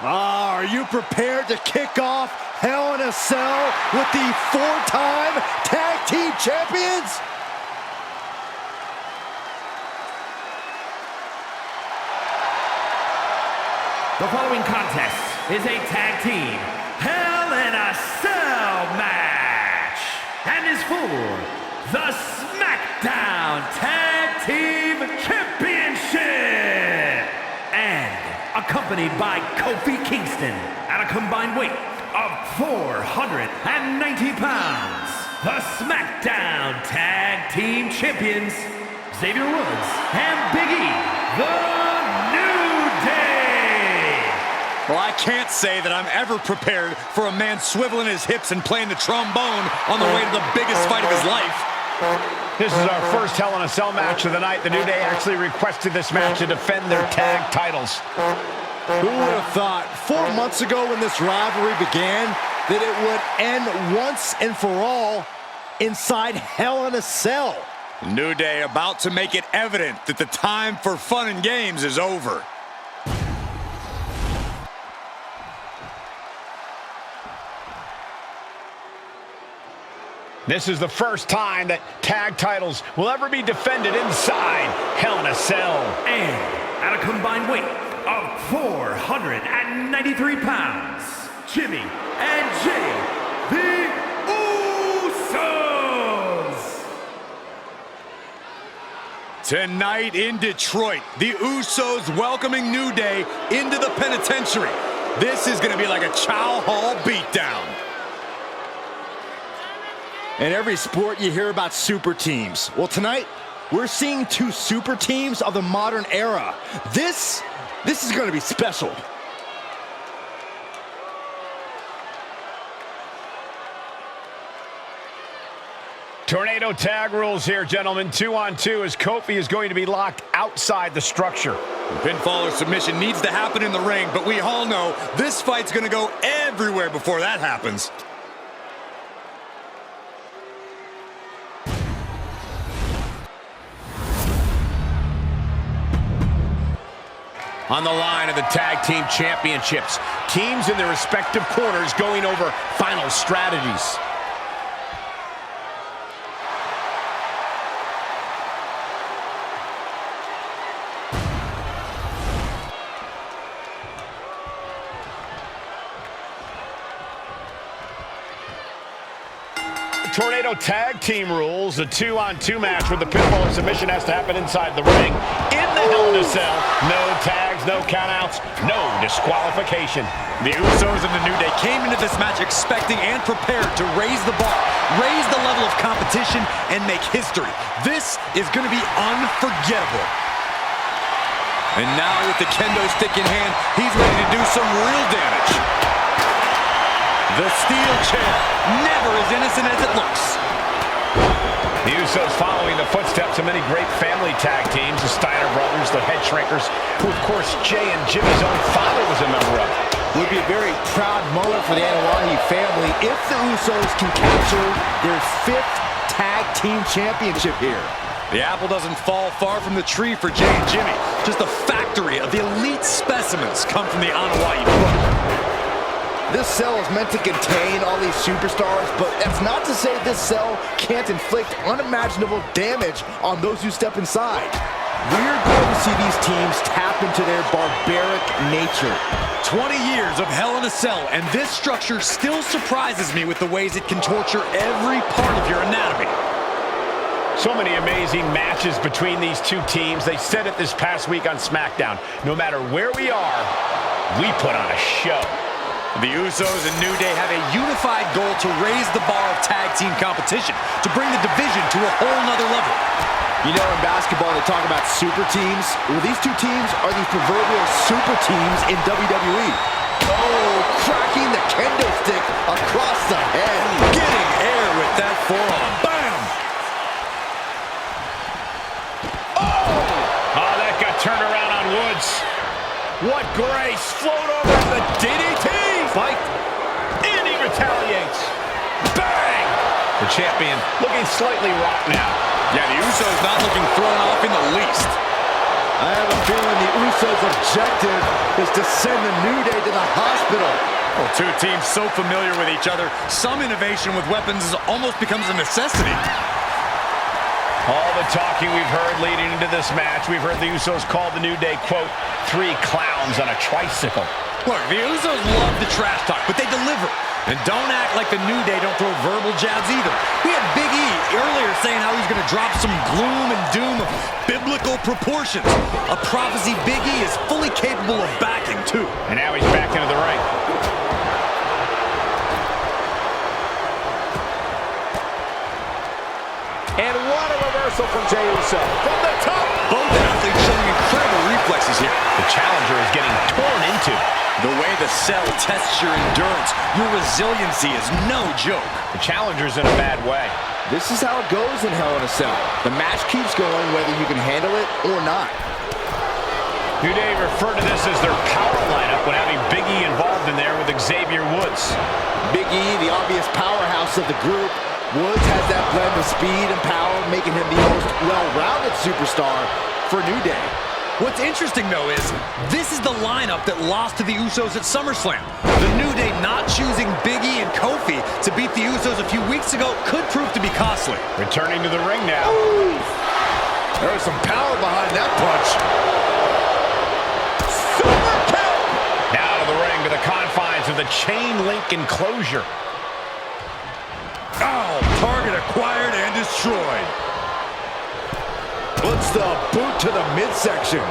Are you prepared to kick off Hell in a Cell with the 4-time Tag Team Champions? The following contest is a Tag Team Hell in a Cell match and is for the SmackDown Tag Team Championship and accompanied by Kofi Kingston at a combined weight of 490 pounds. The SmackDown Tag Team Champions, Xavier Woods and Big E, the New Day. Well, I can't say that I'm ever prepared for a man swiveling his hips and playing the trombone on the way to the biggest fight of his life. This is our first Hell in a Cell match of the night. The New Day actually requested this match to defend their tag titles. Who would have thought 4 months ago when this rivalry began that it would end once and for all inside Hell in a Cell? New Day about to make it evident that the time for fun and games is over. This is the first time that tag titles will ever be defended inside Hell in a Cell. And at a combined weight of 493 pounds, Jimmy and Jay, the Usos. Tonight in Detroit, the Usos welcoming New Day into the penitentiary. This is going to be like a Chow Hall beatdown. In every sport, you hear about super teams. Well, tonight, we're seeing two super teams of the modern era. This is going to be special. Tornado tag rules here, gentlemen. 2-on-2 as Kofi is going to be locked outside the structure. Pinfall or submission needs to happen in the ring, but we all know this fight's going to go everywhere before that happens. On the line of the Tag Team Championships, teams in their respective corners going over final strategies. Tornado tag team rules, a 2-on-2 match where the pinfall or submission has to happen inside the ring. In the Hell in a Cell, no tags, no countouts, no disqualification. The Usos and the New Day came into this match expecting and prepared to raise the bar, raise the level of competition, and make history. This is going to be unforgettable. And now with the kendo stick in hand, he's ready to do some real damage. The steel chair, never as innocent as it looks. The Usos following the footsteps of many great family tag teams, the Steiner brothers, the Head Shrinkers, who of course Jay and Jimmy's own father was a member of. Would be a very proud moment for the Anoa'i family if the Usos can capture their 5th tag team championship here. The apple doesn't fall far from the tree for Jay and Jimmy. Just a factory of the elite specimens come from the Anoa'i front. This cell is meant to contain all these superstars, but that's not to say this cell can't inflict unimaginable damage on those who step inside. We're going to see these teams tap into their barbaric nature. 20 years of Hell in a Cell, and this structure still surprises me with the ways it can torture every part of your anatomy. So many amazing matches between these two teams. They said it this past week on SmackDown. No matter where we are, we put on a show. The Usos and New Day have a unified goal to raise the bar of tag team competition, to bring the division to a whole nother level. You know, in basketball, they talk about super teams. Well, these two teams are the proverbial super teams in WWE. Oh, cracking the kendo stick across the head. Getting air with that forearm. Bam! Oh, that got turned around on Woods. What grace! Float over the DDT! Fight! And he retaliates. Bang! The champion looking slightly rocked now. Yeah, the Usos not looking thrown off in the least. I have a feeling the Usos' objective is to send the New Day to the hospital. Well, two teams so familiar with each other, some innovation with weapons almost becomes a necessity. All the talking we've heard leading into this match, we've heard the Usos call the New Day, quote, three clowns on a tricycle. Look, the Usos love the trash talk, but they deliver. And don't act like the New Day don't throw verbal jabs either. We had Big E earlier saying how he's going to drop some gloom and doom of biblical proportions. A prophecy Big E is fully capable of backing, too. And now he's back into the ring. And what a reversal from Jey Uso. From the top. Both athletes showing incredible reflexes here. The challenger is getting torn into. The way the cell tests your endurance, your resiliency is no joke. The challenger's in a bad way. This is how it goes in Hell in a Cell. The match keeps going whether you can handle it or not. New Day referred to this as their power lineup when having Big E involved in there with Xavier Woods. Big E, the obvious powerhouse of the group. Woods has that blend of speed and power, making him the most well-rounded superstar for New Day. What's interesting, though, is this is the lineup that lost to the Usos at SummerSlam. The New Day not choosing Big E and Kofi to beat the Usos a few weeks ago could prove to be costly. Returning to the ring now. Ooh. There was some power behind that punch. Super kick! Now to the ring, to the confines of the chain link enclosure. Oh, target acquired and destroyed. Puts the boot to the midsection.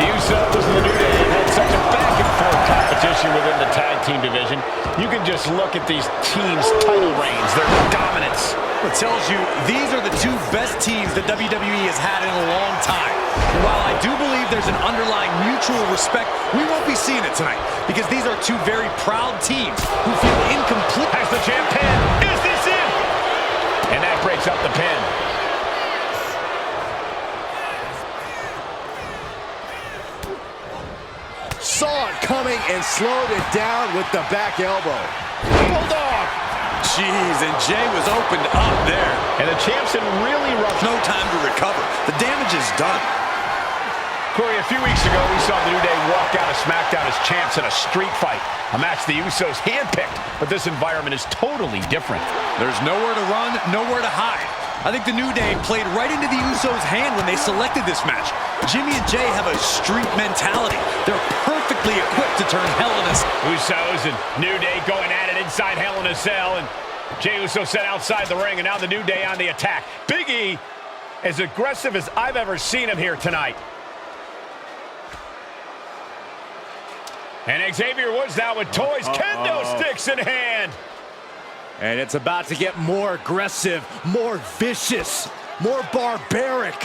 The Usos and the New Day have had such a back-and-forth competition within the tag team division. You can just look at these teams' title reigns, their dominance. It tells you these are the two best teams that WWE has had in a long time. And while I do believe there's an underlying mutual respect, we won't be seeing it tonight because these are two very proud teams who feel incomplete. Has the champ pin? Is this it? And that breaks up the pin. Saw it coming and slowed it down with the back elbow. Bulldog! Jeez, and Jey was opened up there. And the champ's in really rough. No time to recover. The damage is done. Corey, a few weeks ago, we saw the New Day walk out of SmackDown as champs in a street fight. A match the Usos handpicked, but this environment is totally different. There's nowhere to run, nowhere to hide. I think the New Day played right into the Usos' hand when they selected this match. Jimmy and Jey have a street mentality. They're perfectly equipped to turn Hell in a Cell. Usos and New Day going at it inside Hell in a Cell, and Jey Uso set outside the ring, and now the New Day on the attack. Big E, as aggressive as I've ever seen him here tonight. And Xavier Woods now with toys, kendo sticks in hand. And it's about to get more aggressive, more vicious, more barbaric.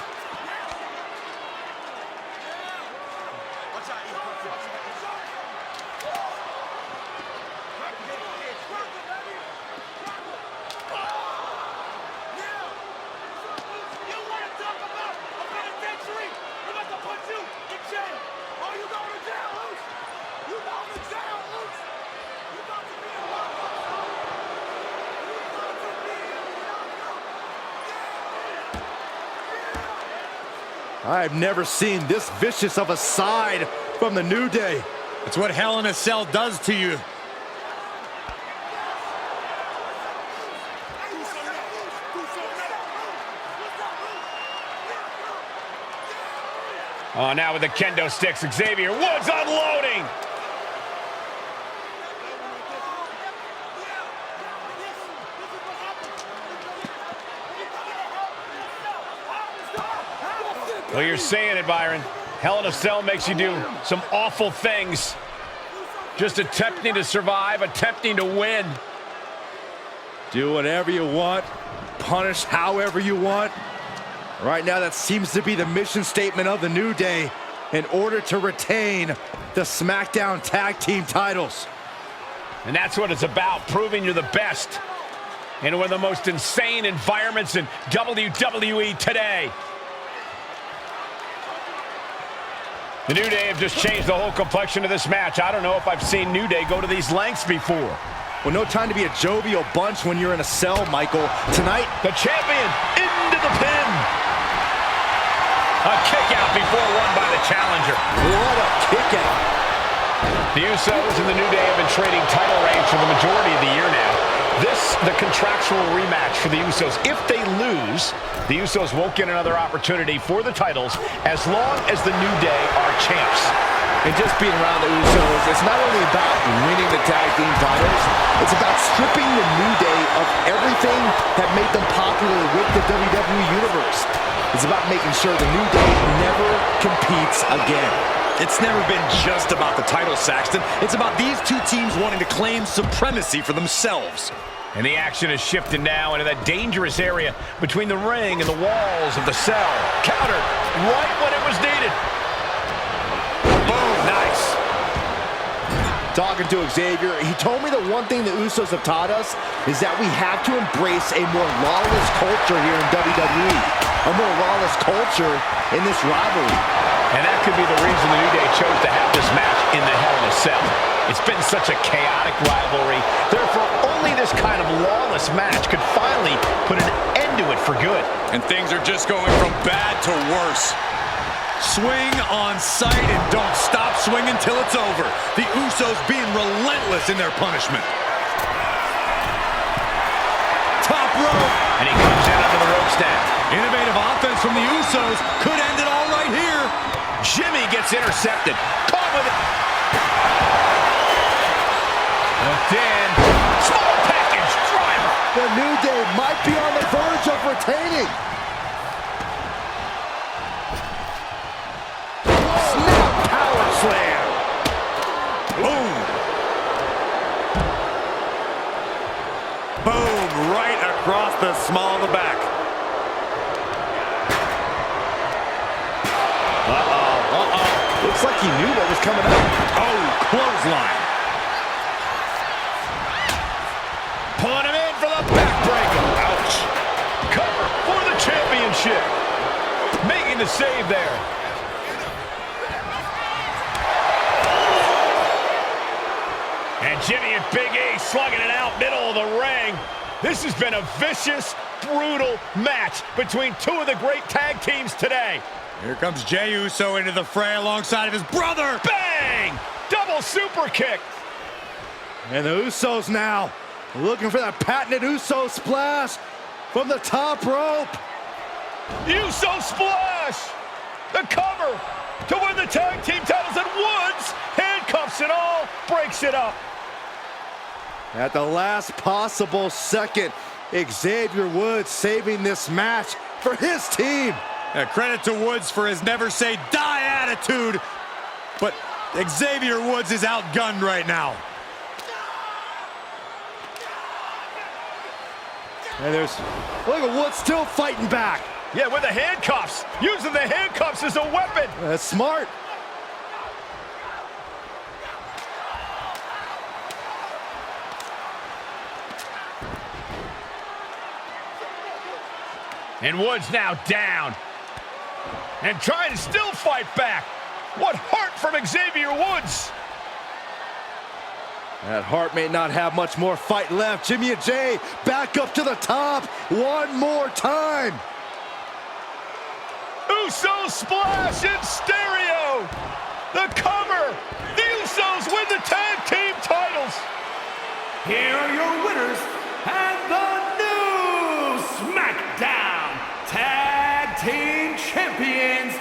I've never seen this vicious of a side from the New Day. It's what Hell in a Cell does to you. Oh, now with the kendo sticks, Xavier Woods unloading. Well, you're saying it, Byron. Hell in a Cell makes you do some awful things. Just attempting to survive, attempting to win. Do whatever you want, punish however you want. Right now, that seems to be the mission statement of the New Day in order to retain the SmackDown Tag Team titles. And that's what it's about, proving you're the best in one of the most insane environments in WWE today. The New Day have just changed the whole complexion of this match. I don't know if I've seen New Day go to these lengths before. Well, no time to be a jovial bunch when you're in a cell, Michael. Tonight, the champion into the pin. A kick out before one by the the challenger. What a kick out. The Usos and the New Day have been trading title reigns for the majority of the year now. This, the contractual rematch for the Usos. If they lose, the Usos won't get another opportunity for the titles as long as the New Day are champs. And just being around the Usos, it's not only about winning the tag team titles, it's about stripping the New Day of everything that made them popular with the WWE Universe. It's about making sure the New Day never competes again. It's never been just about the title, Saxton. It's about these two teams wanting to claim supremacy for themselves. And the action is shifting now into that dangerous area between the ring and the walls of the cell. Countered right when it was needed. Boom, nice. Talking to Xavier, he told me that one thing the Usos have taught us is that we have to embrace a more lawless culture here in WWE. A more lawless culture in this rivalry. And that could be the reason the New Day chose to have this match in the Hell in a Cell. It's been such a chaotic rivalry. Therefore, only this kind of lawless match could finally put an end to it for good. And things are just going from bad to worse. Swing on sight and don't stop swinging till it's over. The Usos being relentless in their punishment. Top rope. And he comes in under the ropes now. Innovative offense from the Usos could end it all right here. Jimmy gets intercepted. Caught with it. Hooked in. Small package driver. The New Day might be on the verge of retaining. Snap power slam. Boom. Boom, right across the small of the back. Looks like he knew what was coming up. Oh, clothesline. Pulling him in for the backbreaker. Ouch. Cover for the championship. Making the save there. And Jimmy and Big E slugging it out middle of the ring. This has been a vicious, brutal match between two of the great tag teams today. Here comes Jey Uso into the fray alongside of his brother. Bang! Double super kick. And the Usos now looking for that patented Uso splash from the top rope. Uso splash. The cover to win the tag team titles, and Woods handcuffs it all, breaks it up. At the last possible second, Xavier Woods saving this match for his team. Credit to Woods for his never say die attitude, but Xavier Woods is outgunned right now. And look at Woods still fighting back. Yeah, with the handcuffs, using the handcuffs as a weapon. That's smart. And Woods now down. And trying to still fight back. What heart from Xavier Woods. That Hart may not have much more fight left. Jimmy and Jey back up to the top one more time. Usos splash in stereo. The cover. The Usos win the tag team titles. Here are your winners and the new SmackDown Tag Team Champions,